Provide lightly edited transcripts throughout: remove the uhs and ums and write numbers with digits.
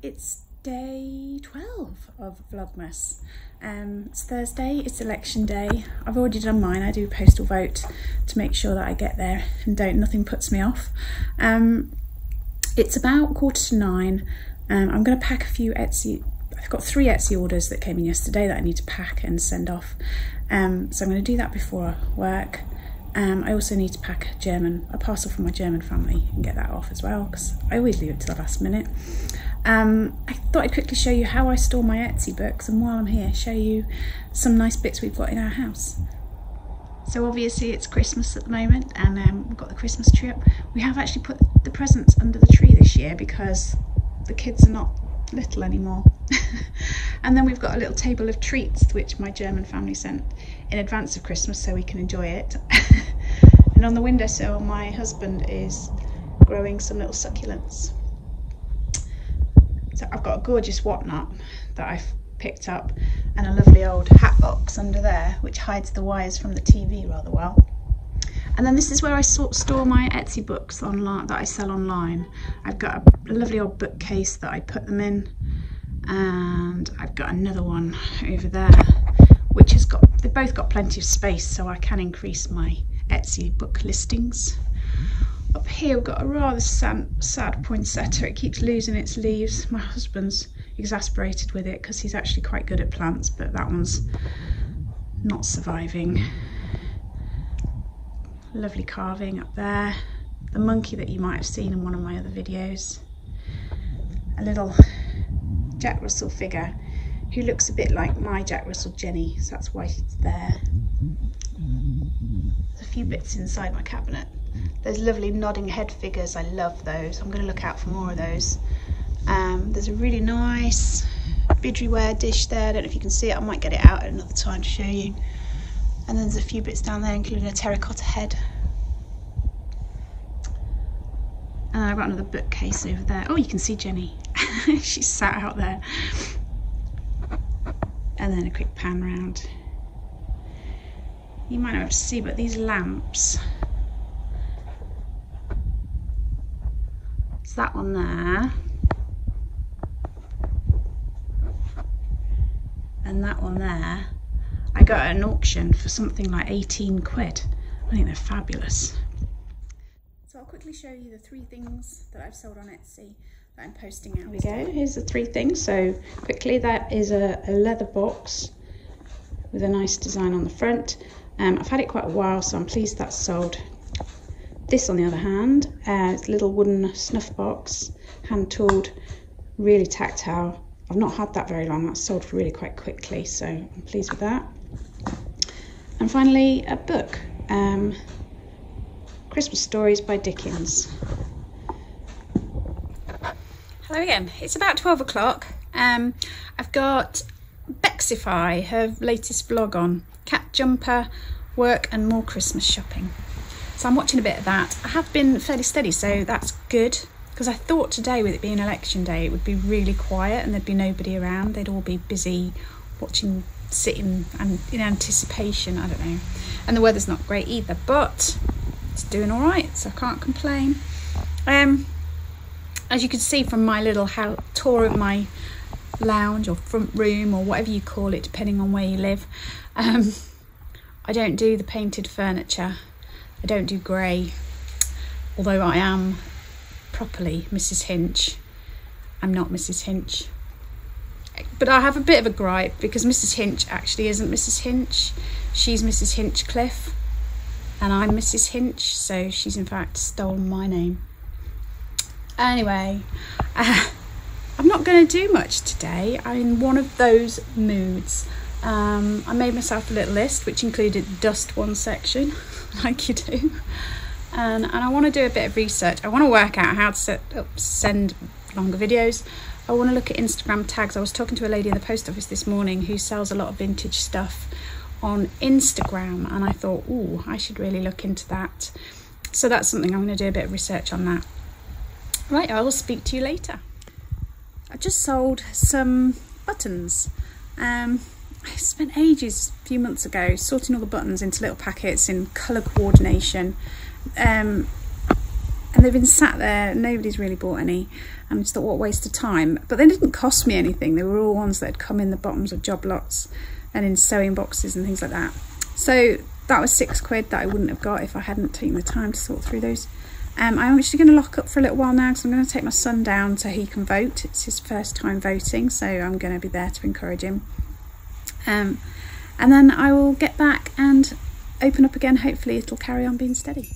It's day 12 of Vlogmas. It's Thursday, it's election day. I've already done mine. I do postal vote to make sure that I get there and nothing puts me off. It's about 8:45. I'm going to pack a few Etsy. I've got 3 Etsy orders that came in yesterday that I need to pack and send off. So I'm going to do that before work. I also need to pack a parcel from my German family and get that off as well, because I always leave it to the last minute. I thought I'd quickly show you how I store my Etsy books, and while I'm here, show you some nice bits we've got in our house. So obviously it's Christmas at the moment, and we've got the Christmas tree up. We have actually put the presents under the tree this year because the kids are not little anymore. And then we've got a little table of treats which my German family sent in advance of Christmas so we can enjoy it. And on the windowsill my husband is growing some little succulents. So I've got a gorgeous whatnot that I've picked up and a lovely old hat box under there which hides the wires from the TV rather well. And then this is where I store my Etsy books online that I sell online. I've got a lovely old bookcase that I put them in, and I've got another one over there which has got, they've both got plenty of space so I can increase my Etsy book listings. Up here we've got a rather sad poinsettia. It keeps losing its leaves. My husband's exasperated with it because he's actually quite good at plants, but that one's not surviving. Lovely carving up there. The monkey that you might have seen in one of my other videos. A little Jack Russell figure who looks a bit like my Jack Russell Jenny, so that's why she's there. There's a few bits inside my cabinet. Those lovely nodding head figures, I love those. I'm going to look out for more of those. There's a really nice bidryware dish there. I don't know if you can see it. I might get it out at another time to show you. And then there's a few bits down there, including a terracotta head. And I've got another bookcase over there. Oh, you can see Jenny. She's sat out there. And then a quick pan round. You might not be able to see, but these lamps. It's that one there. And that one there. I got at an auction for something like 18 quid. I think they're fabulous. So I'll quickly show you the 3 things that I've sold on Etsy that I'm posting out. Here we go, here's the 3 things. So quickly, that is a leather box with a nice design on the front. I've had it quite a while, so I'm pleased that's sold. This, on the other hand, it's a little wooden snuff box, hand tooled, really tactile. I've not had that very long. That's sold really quite quickly, so I'm pleased with that. And finally, a book, Christmas Stories by Dickens. Hello again. It's about 12 o'clock. I've got Bexify, her latest vlog on cat jumper, work and more Christmas shopping. So I'm watching a bit of that. I have been fairly steady, so that's good. Because I thought today, with it being election day, it would be really quiet and there'd be nobody around. They'd all be busy watching, sitting and in anticipation, I don't know. And the weather's not great either, but it's doing all right, so I can't complain. As you can see from my little tour of my lounge or front room or whatever you call it, depending on where you live, I don't do the painted furniture. I don't do grey, although I am properly Mrs. Hinch. I'm not Mrs. Hinch. But I have a bit of a gripe because Mrs. Hinch actually isn't Mrs. Hinch. She's Mrs. Hinchcliffe and I'm Mrs. Hinch, so she's in fact stolen my name. Anyway, I'm not going to do much today. I'm in one of those moods. I made myself a little list which included dust one section, like you do. And I want to do a bit of research. I want to work out how to send longer videos. I want to look at Instagram tags. I was talking to a lady in the post office this morning who sells a lot of vintage stuff on Instagram, and I thought, ooh, I should really look into that. So that's something I'm going to do a bit of research on that. Right, I will speak to you later. I just sold some buttons. I spent ages, a few months ago, sorting all the buttons into little packets in colour coordination. and they've been sat there, nobody's really bought any, and I just thought, what a waste of time. But they didn't cost me anything. They were all ones that had come in the bottoms of job lots and in sewing boxes and things like that. So that was £6 that I wouldn't have got if I hadn't taken the time to sort through those. I'm actually going to lock up for a little while now because I'm going to take my son down so he can vote. It's his first time voting, so I'm going to be there to encourage him. And then I will get back and open up again. Hopefully it'll carry on being steady.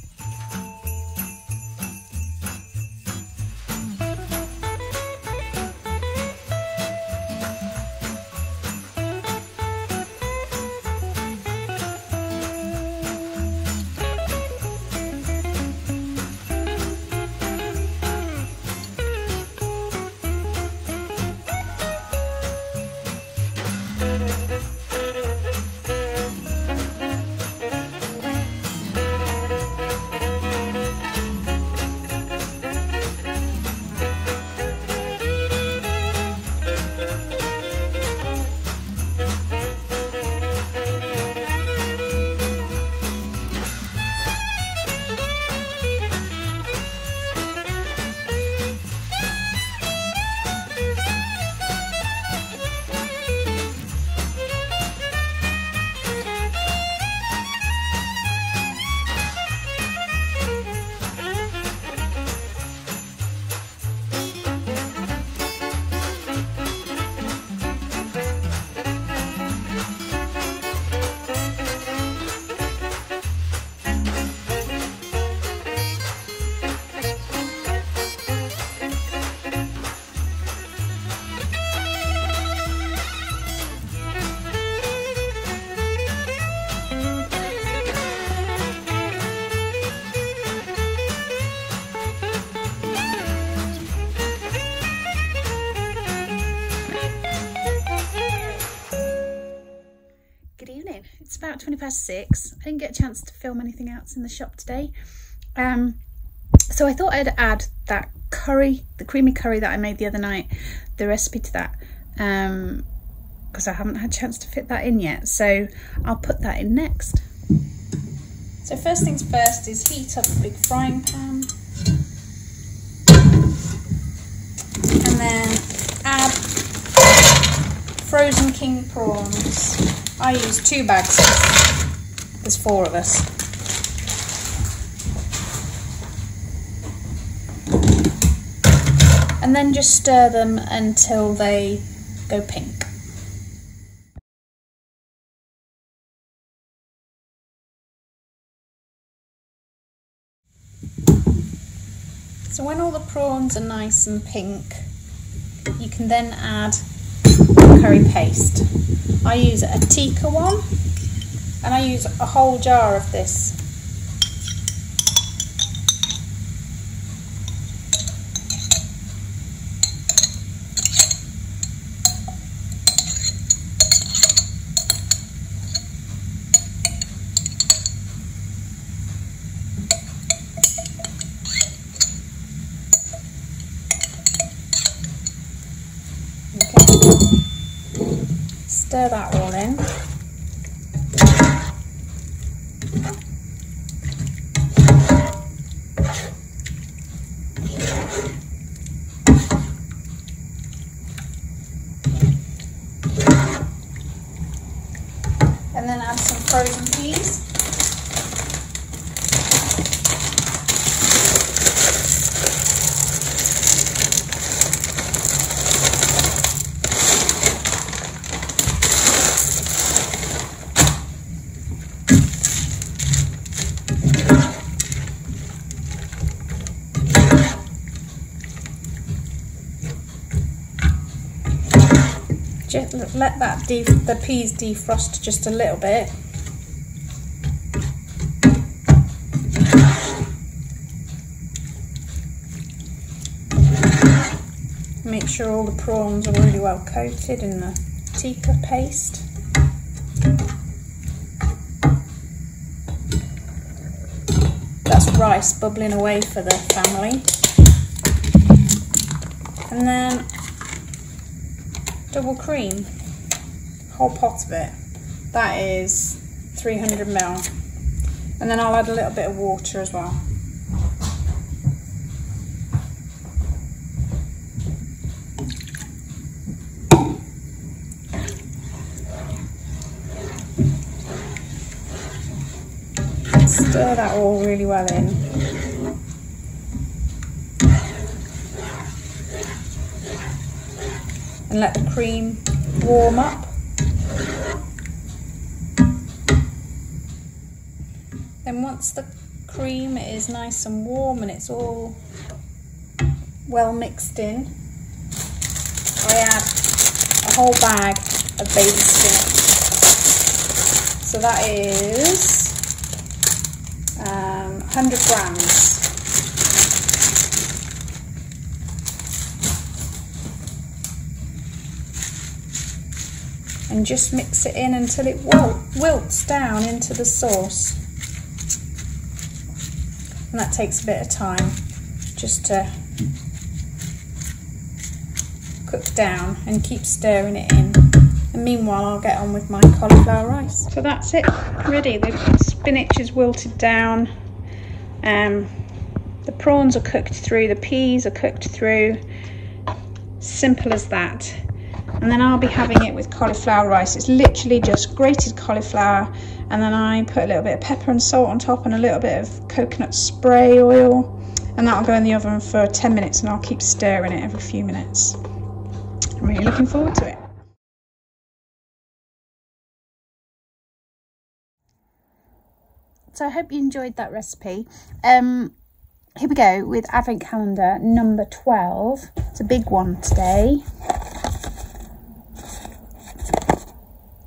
It's about 6:20. I didn't get a chance to film anything else in the shop today. So I thought I'd add that curry, the creamy curry that I made the other night, the recipe to that, because I haven't had a chance to fit that in yet. So I'll put that in next. So first things first is heat up a big frying pan. And then add frozen king prawns. I use 2 bags, there's 4 of us. And then just stir them until they go pink. So when all the prawns are nice and pink, you can then add curry paste. I use a tikka one, and I use a whole jar of this. Stir that all in. And then add some frozen peas. Let the peas defrost just a little bit. Make sure all the prawns are really well coated in the tikka paste. That's rice bubbling away for the family. And then double cream, whole pot of it. That is 300 ml. And then I'll add a little bit of water as well. stir that all really well in. And let the cream warm up. Then once the cream is nice and warm and it's all well mixed in, I add a whole bag of baby spinach. So that is 100 grams. And just mix it in until it wilts down into the sauce. And that takes a bit of time just to cook down, and keep stirring it in. And meanwhile I'll get on with my cauliflower rice. So that's it, ready. The spinach is wilted down, the prawns are cooked through, the peas are cooked through. Simple as that. And then I'll be having it with cauliflower rice. It's literally just grated cauliflower, and then I put a little bit of pepper and salt on top and a little bit of coconut spray oil, and that'll go in the oven for 10 minutes, and I'll keep stirring it every few minutes. I'm really looking forward to it. So I hope you enjoyed that recipe. Here we go with Advent calendar number 12. It's a big one today.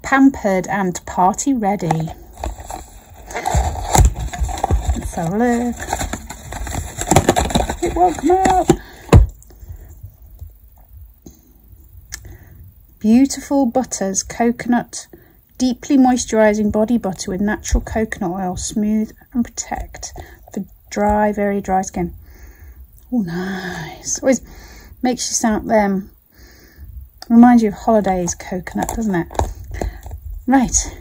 Pampered and party ready. Let's have a look. It won't come out. Beautiful butters, coconut, deeply moisturising body butter with natural coconut oil, smooth and protect for dry, very dry skin. Oh, nice. Always makes you sound, reminds you of holidays, coconut, doesn't it? Right,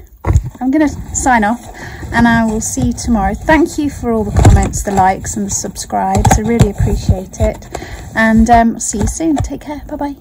I'm going to sign off, and I will see you tomorrow. Thank you for all the comments, the likes and the subscribes. I really appreciate it. And see you soon. Take care. Bye-bye.